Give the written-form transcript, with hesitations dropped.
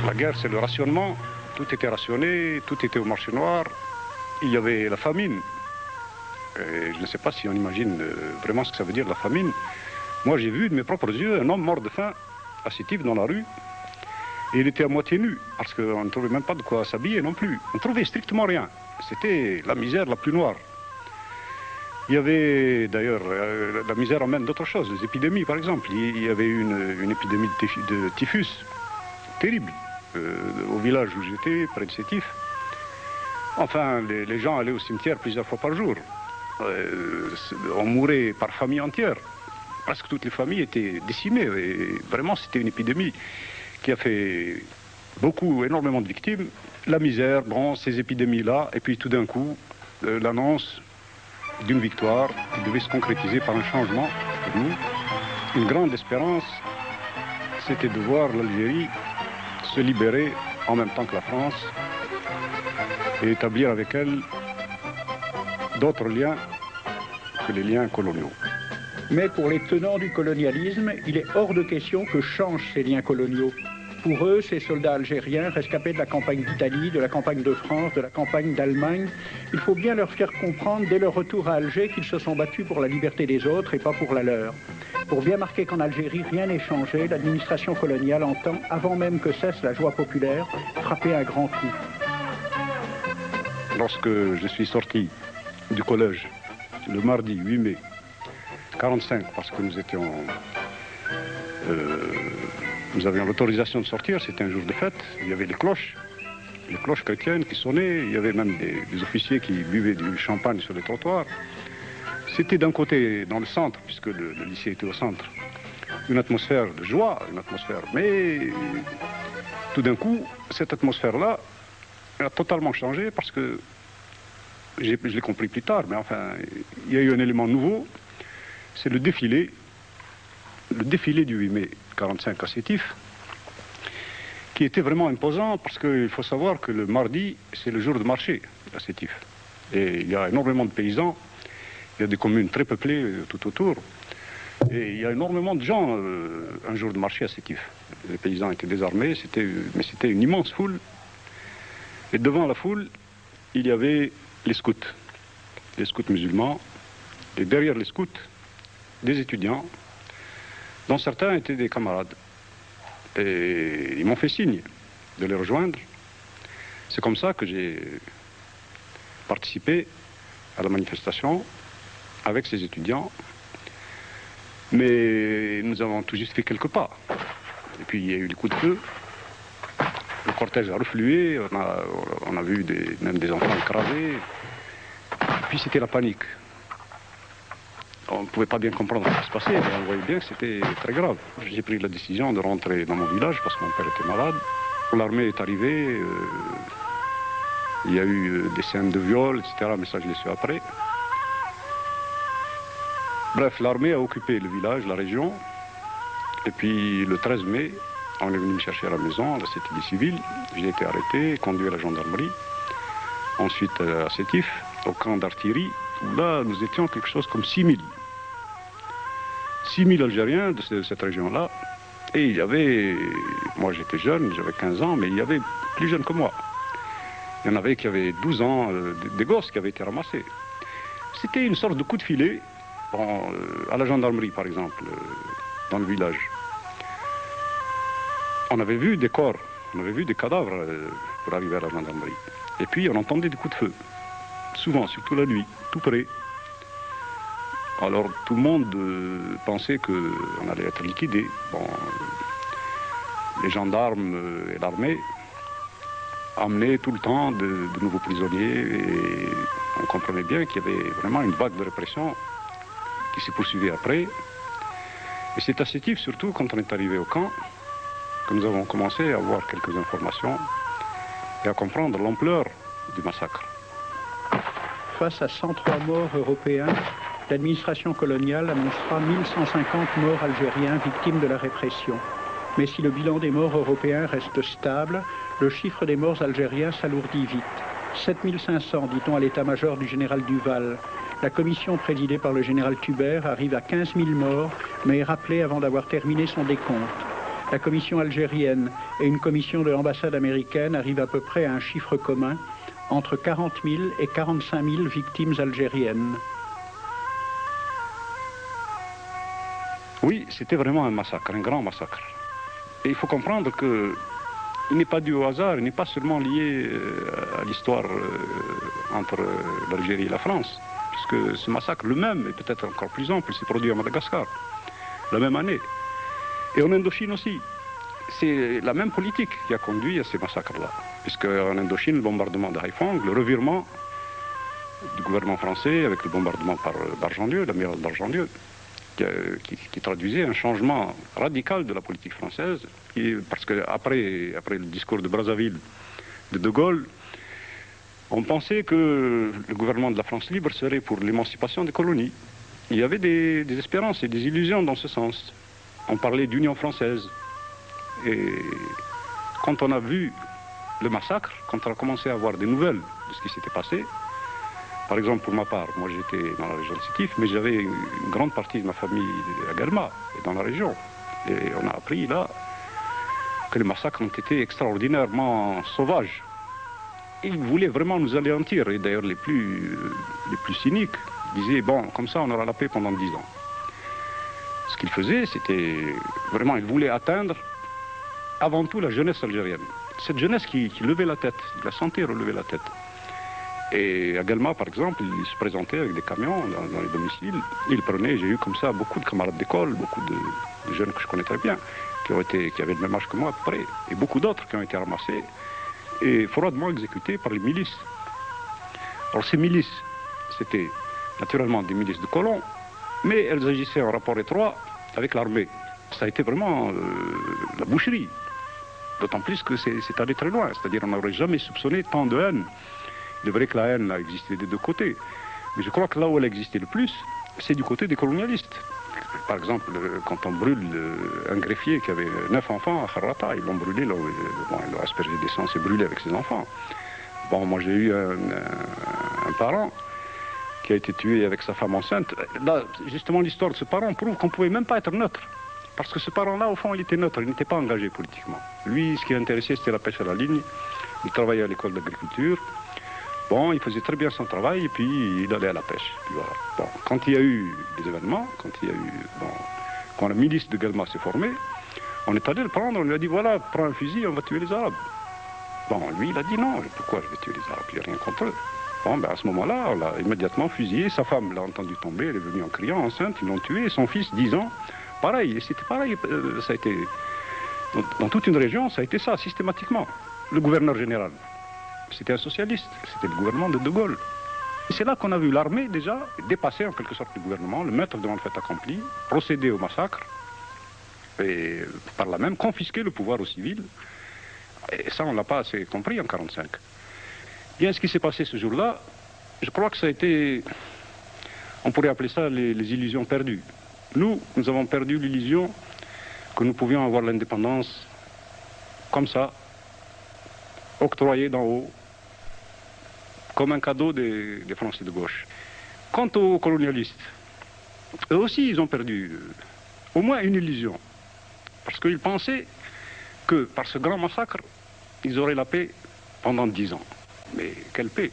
La guerre, c'est le rationnement. Tout était rationné, tout était au marché noir. Il y avait la famine. Et je ne sais pas si on imagine vraiment ce que ça veut dire la famine. Moi, j'ai vu de mes propres yeux un homme mort de faim à Sétif dans la rue. Et il était à moitié nu, parce qu'on ne trouvait même pas de quoi s'habiller non plus. On ne trouvait strictement rien. C'était la misère la plus noire. Il y avait d'ailleurs, la misère amène d'autres choses, les épidémies par exemple. Il y avait une épidémie de typhus terrible au village où j'étais, près de Sétif. Enfin, les gens allaient au cimetière plusieurs fois par jour. On mourait par famille entière. Presque toutes les familles étaient décimées. Et vraiment, c'était une épidémie qui a fait énormément de victimes. La misère, bon, ces épidémies-là, et puis tout d'un coup, l'annonce d'une victoire qui devait se concrétiser par un changement pour nous. Une grande espérance, c'était de voir l'Algérie se libérer en même temps que la France et établir avec elle d'autres liens que les liens coloniaux. Mais pour les tenants du colonialisme, il est hors de question que changent ces liens coloniaux. Pour eux, ces soldats algériens, rescapés de la campagne d'Italie, de la campagne de France, de la campagne d'Allemagne, il faut bien leur faire comprendre dès leur retour à Alger qu'ils se sont battus pour la liberté des autres et pas pour la leur. Pour bien marquer qu'en Algérie, rien n'est changé, l'administration coloniale entend, avant même que cesse la joie populaire, frapper un grand coup. Lorsque je suis sorti du collège, le mardi 8 mai 1945, parce que nous avions l'autorisation de sortir, c'était un jour de fête, il y avait les cloches chrétiennes qui sonnaient, il y avait même des officiers qui buvaient du champagne sur les trottoirs. C'était d'un côté, dans le centre, puisque le lycée était au centre, une atmosphère de joie, mais tout d'un coup, cette atmosphère-là a totalement changé parce que, je l'ai compris plus tard, mais enfin, il y a eu un élément nouveau, c'est le défilé du 8 mai 1945 à Sétif, qui était vraiment imposant parce qu'il faut savoir que le mardi, c'est le jour de marché à Sétif. Et il y a énormément de paysans, il y a des communes très peuplées tout autour, et il y a énormément de gens un jour de marché à Sétif. Les paysans étaient désarmés, mais c'était une immense foule. Et devant la foule, il y avait les scouts musulmans, et derrière les scouts, des étudiants, dont certains étaient des camarades. Et ils m'ont fait signe de les rejoindre. C'est comme ça que j'ai participé à la manifestation avec ces étudiants. Mais nous avons tout juste fait quelques pas. Et puis il y a eu les coups de feu. Le cortège a reflué, on a vu même des enfants écrasés. Et puis c'était la panique. On ne pouvait pas bien comprendre ce qui se passait, mais on voyait bien que c'était très grave. J'ai pris la décision de rentrer dans mon village parce que mon père était malade. L'armée est arrivée, il y a eu des scènes de viol, etc., mais ça je l'ai su après. Bref, l'armée a occupé le village, la région, et puis le 13 mai, on est venu me chercher à la maison, à la cité des civils. J'ai été arrêté, conduit à la gendarmerie, ensuite à Sétif, au camp d'artillerie, où là, nous étions quelque chose comme 6000. 6000 Algériens de cette région-là. Et il y avait, moi j'étais jeune, j'avais 15 ans, mais il y avait plus jeunes que moi. Il y en avait qui avaient 12 ans, des gosses qui avaient été ramassés. C'était une sorte de coup de filet, bon, à la gendarmerie par exemple, dans le village. On avait vu des corps, on avait vu des cadavres pour arriver à la gendarmerie. Et puis on entendait des coups de feu. Souvent, surtout la nuit, tout près. Alors tout le monde pensait qu'on allait être liquidé. Bon, les gendarmes et l'armée amenaient tout le temps de nouveaux prisonniers et on comprenait bien qu'il y avait vraiment une vague de répression qui s'est poursuivie après. Et c'est à Sétif, surtout quand on est arrivé au camp, que nous avons commencé à avoir quelques informations et à comprendre l'ampleur du massacre. Face à 103 morts européens, l'administration coloniale annoncera 1150 morts algériens victimes de la répression. Mais si le bilan des morts européens reste stable, le chiffre des morts algériens s'alourdit vite. 7500, dit-on à l'état-major du général Duval. La commission présidée par le général Tubert arrive à 15 000 morts, mais est rappelée avant d'avoir terminé son décompte. La commission algérienne et une commission de l'ambassade américaine arrivent à peu près à un chiffre commun entre 40 000 et 45 000 victimes algériennes. Oui, c'était vraiment un massacre, un grand massacre. Et il faut comprendre qu'il n'est pas dû au hasard, il n'est pas seulement lié à l'histoire entre l'Algérie et la France, puisque ce massacre, le même, et peut-être encore plus ample, s'est produit à Madagascar, la même année. Et en Indochine aussi. C'est la même politique qui a conduit à ces massacres-là. Puisque en Indochine, le bombardement de Haiphong, le revirement du gouvernement français avec le bombardement par d'Argentieux, l'amiral d'Argentieux, qui traduisait un changement radical de la politique française. Parce qu'après le discours de Brazzaville de De Gaulle, on pensait que le gouvernement de la France libre serait pour l'émancipation des colonies. Il y avait des espérances et des illusions dans ce sens. On parlait d'union française. Et quand on a vu le massacre, quand on a commencé à avoir des nouvelles de ce qui s'était passé, par exemple pour ma part, moi j'étais dans la région de Sétif, mais j'avais une grande partie de ma famille à Galma, et dans la région. Et on a appris là que les massacres ont été extraordinairement sauvages. Ils voulaient vraiment nous anéantir, et d'ailleurs les plus cyniques disaient, bon, comme ça on aura la paix pendant 10 ans. Ce qu'ils faisaient, c'était vraiment, ils voulaient atteindre avant tout la jeunesse algérienne. Cette jeunesse qui levait la tête, la sentait relever la tête. Et à Galma, par exemple, ils se présentaient avec des camions dans les domiciles. Ils prenaient, j'ai eu comme ça beaucoup de camarades d'école, beaucoup de jeunes que je connais très bien, qui avaient le même âge que moi à peu près, et beaucoup d'autres qui ont été ramassés et froidement exécutés par les milices. Alors ces milices, c'était naturellement des milices de colons, mais elles agissaient en rapport étroit avec l'armée. Ça a été vraiment la boucherie. D'autant plus que c'est allé très loin. C'est-à-dire qu'on n'aurait jamais soupçonné tant de haine. Il est vrai que la haine a existé des deux côtés. Mais je crois que là où elle a existé le plus, c'est du côté des colonialistes. Par exemple, quand on brûle un greffier qui avait 9 enfants à Kharrata, ils l'ont brûlé, ils l'ont aspergé d'essence et brûlé avec ses enfants. Bon, moi j'ai eu un parent qui a été tué avec sa femme enceinte. Là, justement, l'histoire de ce parent prouve qu'on ne pouvait même pas être neutre. Parce que ce parent-là, au fond, il était neutre, il n'était pas engagé politiquement. Lui, ce qui l'intéressait, c'était la pêche à la ligne. Il travaillait à l'école d'agriculture. Bon, il faisait très bien son travail, et puis il allait à la pêche. Puis voilà. Bon, quand il y a eu des événements, quand la milice de Galma s'est formée, on est allé le prendre, on lui a dit, voilà, prends un fusil, on va tuer les Arabes. Bon, lui, il a dit non, pourquoi je vais tuer les Arabes, il n'y a rien contre eux. Bon, ben à ce moment-là, on l'a immédiatement fusillé, sa femme l'a entendu tomber, elle est venue en criant, enceinte, ils l'ont tué, et son fils, 10 ans, pareil, et c'était pareil, ça a été, dans toute une région, ça a été ça, systématiquement. Le gouverneur général, c'était un socialiste, c'était le gouvernement de De Gaulle. C'est là qu'on a vu l'armée déjà dépasser en quelque sorte le gouvernement, le mettre devant le fait accompli, procéder au massacre, et par là même confisquer le pouvoir aux civils. Et ça, on ne l'a pas assez compris en 1945. Bien, ce qui s'est passé ce jour-là, je crois que ça a été, on pourrait appeler ça les illusions perdues. Nous avons perdu l'illusion que nous pouvions avoir l'indépendance comme ça, octroyée d'en haut, comme un cadeau des Français de gauche. Quant aux colonialistes, eux aussi, ils ont perdu au moins une illusion. Parce qu'ils pensaient que par ce grand massacre, ils auraient la paix pendant 10 ans. Mais quelle paix!